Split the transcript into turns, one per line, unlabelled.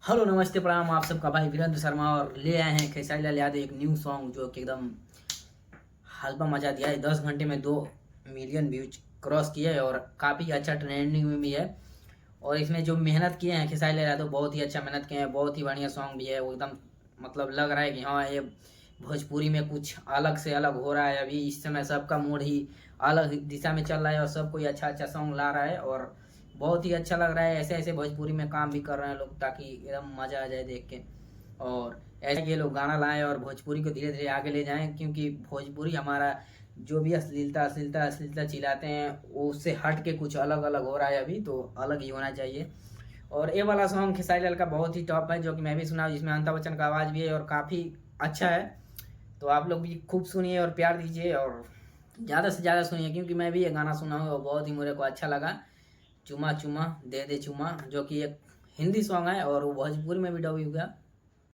Hello नमस्ते प्रणाम आप सबका भाई वीरेंद्र शर्मा और ले आए हैं खेसारी लाल यादव एक न्यू सॉन्ग जो कि एकदम हल्का मचा दिया है। 10 घंटे में 2 मिलियन व्यूज क्रॉस किए और काफ़ी अच्छा ट्रेंडिंग में भी है। और इसमें जो मेहनत किए हैं खेसारी लाल यादव बहुत ही अच्छा मेहनत किए हैं। बहुत ही बढ़िया सॉन्ग भी है वो एकदम मतलब लग रहा है कि हाँ ये भोजपुरी में कुछ अलग से अलग हो रहा है। अभी इस समय सबका मूड ही अलग दिशा में चल रहा है और सब कोई अच्छा अच्छा सॉन्ग ला रहा है और बहुत ही अच्छा लग रहा है। ऐसे ऐसे भोजपुरी में काम भी कर रहे हैं लोग ताकि एकदम मज़ा आ जाए देख के। और ऐसे ये लोग गाना लाएं और भोजपुरी को धीरे धीरे आगे ले जाएं, क्योंकि भोजपुरी हमारा जो भी अश्लीलता अश्लीलता अश्लीलता चिल्लाते हैं वो उससे हट के कुछ अलग अलग हो रहा है। अभी तो अलग ही होना चाहिए। और ये वाला सॉन्ग खेसारी लाल का बहुत ही टॉप है जो कि मैं भी सुना, जिसमें अमिताभ बच्चन का आवाज़ भी है और काफ़ी अच्छा है। तो आप लोग भी खूब सुनिए और प्यार दीजिए और ज़्यादा से ज़्यादा सुनिए, क्योंकि मैं भी ये गाना सुना हूँ और बहुत ही मेरे को अच्छा लगा। चुमा चुमा दे दे चुमा, जो कि एक हिंदी सॉन्ग है और वो भोजपुरी में भी डब हुआ।